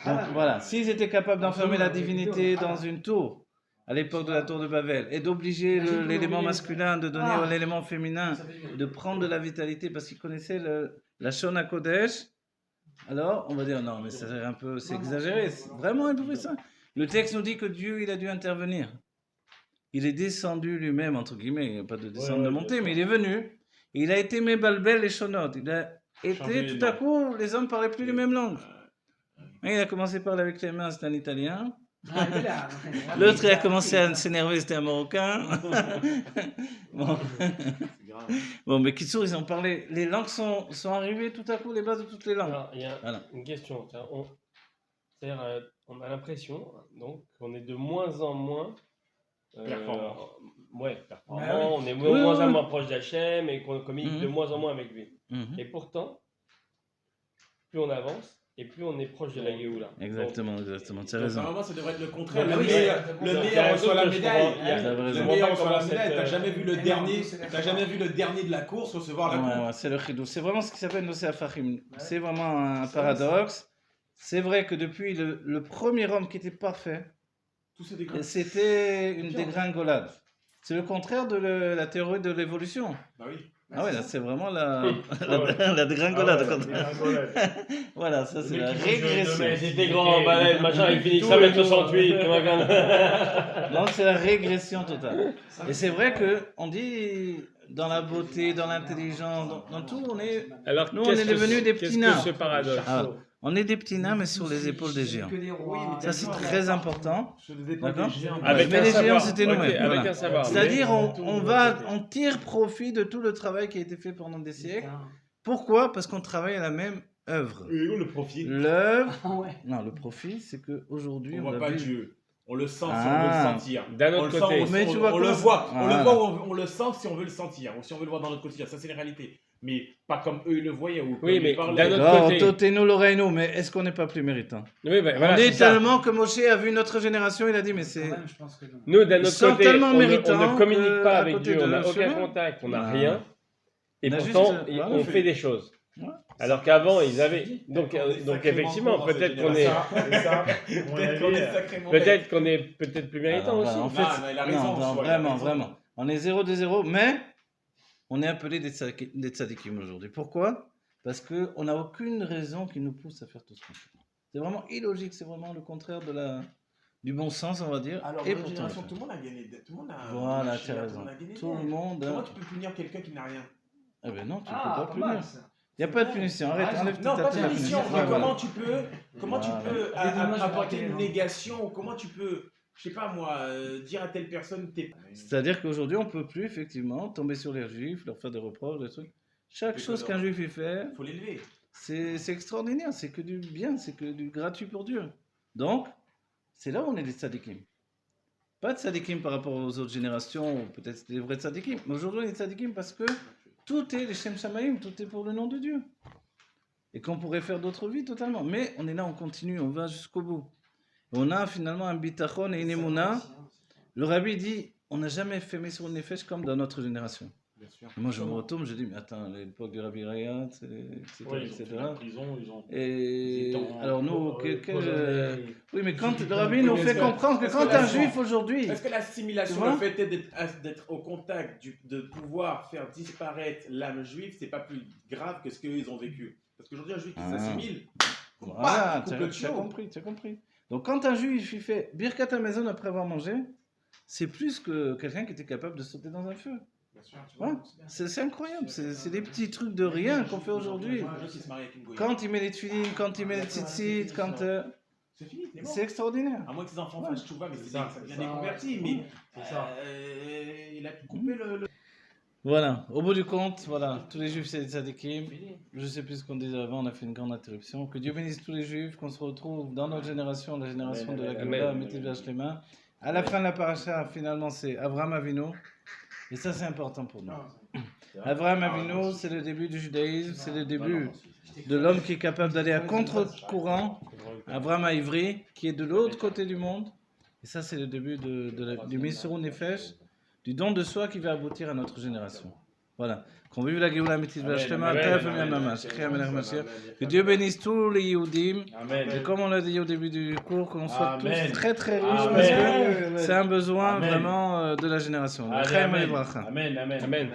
Donc voilà, s'ils étaient capables d'enfermer la divinité dans une tour, à l'époque de la tour de Babel, et d'obliger l'élément masculin de donner à l'élément féminin, de prendre de la vitalité parce qu'ils connaissaient la Shona Kodesh, alors on va dire non, mais c'est exagéré, vraiment ils pouvaient ça. Le texte nous dit que Dieu, il a dû intervenir. Il est descendu lui-même, entre guillemets, il n'y a pas de descendre, de monter, mais il est venu, il a été Mebalbel et Shonot, il a été, tout à coup, les hommes ne parlaient plus les mêmes langues. Il a commencé à parler avec les mains, c'était un Italien. L'autre, il a commencé à s'énerver, c'était un Marocain. Bon, mais Kitsour, ils ont parlé. Les langues sont arrivées tout à coup, les bases de toutes les langues. Alors, il y a une question. C'est-à-dire, on a l'impression donc qu'on est de moins en moins performant. Performant. On est de moins en moins proche d'Hachem et qu'on communique de moins en moins avec lui. Et pourtant, plus on avance, et plus on est proche de la Géoula. Exactement, tu as raison. Normalement, ça devrait être le contraire. Le meilleur reçoit la médaille. Le meilleur reçoit la médaille. T'as jamais vu le dernier de la course recevoir la coupe. C'est le chidou. C'est vraiment ce qui s'appelle Nosé Fahim. C'est vraiment un paradoxe. C'est vrai que depuis le premier homme qui était parfait, c'était une dégringolade. C'est le contraire de la théorie de l'évolution. Bah oui. Ah ouais, là c'est vraiment la dégringolade. Voilà, ça c'est la régression. C'était grand, balai, machin, il finit 5,68 m. Non, c'est la régression totale. Et c'est vrai qu'on dit dans la beauté, dans l'intelligence, dans tout, on est devenus des petits nains. Qu'est-ce que ce paradoxe? On est des petits nains, mais sur les épaules des géants. Ça, c'est très important. D'accord ? Mais les géants, c'était nous-mêmes. Voilà. C'est-à-dire, on tire profit de tout le travail qui a été fait pendant des siècles. Pourquoi ? Parce qu'on travaille à la même œuvre. Et où le profit ? L'œuvre. Non, le profit, c'est qu'aujourd'hui, on ne voit pas Dieu. On le sent si on veut le sentir. D'un autre côté, on le voit, on le sent si on veut le sentir, ou si on veut le voir dans notre quotidien. Ça, c'est la réalité. Mais pas comme eux ils le voyaient. Oui, mais d'un autre côté. Totez-nous l'oreille, mais est-ce qu'on n'est pas plus méritant ? Oui, ben, voilà, on est tellement que Moshe a vu notre génération, il a dit, mais c'est. Nous, d'un autre côté, on ne communique pas avec Dieu, on n'a aucun contact, on n'a rien. Et pourtant, on fait des choses. Alors qu'avant, ils avaient. Donc effectivement, peut-être qu'on est. Peut-être qu'on est plus méritant aussi. En fait, non, vraiment. On est 0 de 0, mais on est appelé des tzadikim aujourd'hui. Pourquoi ? Parce qu'on n'a aucune raison qui nous pousse à faire tout ce qu'on fait. C'est vraiment illogique, c'est vraiment le contraire du bon sens, on va dire. Alors, et dans pourtant, tout le monde a gagné. Voilà, tu as raison. Tout le monde. Comment tu peux punir quelqu'un qui n'a rien ? Eh ben non, tu ne peux pas punir. Il n'y a pas de punition, arrête, enlève non, pas de punition, mais comment tu peux apporter une négation, comment tu peux, je sais pas moi, dire à telle personne t'es... C'est-à-dire qu'aujourd'hui, on ne peut plus effectivement tomber sur les juifs, leur faire des reproches, des trucs. Chaque chose qu'un juif fait, faut l'élever. C'est extraordinaire, c'est que du bien, c'est que du gratuit pour Dieu. Donc, c'est là où on est des tzadikim. Pas de tzadikim par rapport aux autres générations, peut-être c'était des vrais tzadikim, mais aujourd'hui on est des tzadikim parce que tout est les Shem Shamayim, tout est pour le nom de Dieu. Et qu'on pourrait faire d'autres vies totalement. Mais on est là, on continue, on va jusqu'au bout. Et on a finalement un bitachon et une émouna. Le rabbi dit, on n'a jamais fait Mesur Nefesh comme dans notre génération. Et moi je me retourne, je dis, mais attends, l'époque du Rabbi Rayat, etc. Alors nous, oui, mais quand le Rabbi nous fait comprendre que quand un juif aujourd'hui... Est-ce que l'assimilation, le fait d'être au contact, de pouvoir faire disparaître l'âme juive, c'est pas plus grave que ce qu'ils ont vécu? Parce qu'aujourd'hui, un juif qui s'assimile, voilà, tu as compris. Donc quand un juif il fait Birkat Hamazon après avoir mangé, c'est plus que quelqu'un qui était capable de sauter dans un feu. Ouais, c'est incroyable, c'est des petits trucs de rien qu'on fait aujourd'hui. Quand il met les tefilines, quand il met les tzitzit, quand... C'est extraordinaire. À moins que ses enfants fassent chouva, mais ça devient des convertis, mais il a coupé le... Voilà, au bout du compte, voilà, tous les juifs c'est des tzadikim. Je sais plus ce qu'on disait avant, on a fait une grande interruption. Que Dieu bénisse tous les juifs, qu'on se retrouve dans notre génération, la génération de la Géoula, mettez les mains. À la fin de la paracha, finalement, c'est Avraham Avinu. Et ça, c'est important pour nous. Avraham Avinu, c'est le début du judaïsme, c'est le début de l'homme qui est capable d'aller à contre-courant. Avraham Ivri, qui est de l'autre côté du monde. Et ça, c'est le début du Mesur Nefesh, du don de soi qui va aboutir à notre génération. Voilà. Voilà. Qu'on vive la Géoula Métis Vachlema, Amen, Tef amen, Miam amen, Mamash, amen, Kriam Elech amen, Mashiach. amen. Que Dieu bénisse tous les Yehudim. Amen. Et comme on l'a dit au début du cours, qu'on soit Amen. tous très très riches Amen. parce que Amen. c'est un besoin Amen. vraiment de la génération. Allez, Chaim amen. Elevracha. Amen, amen. Amen.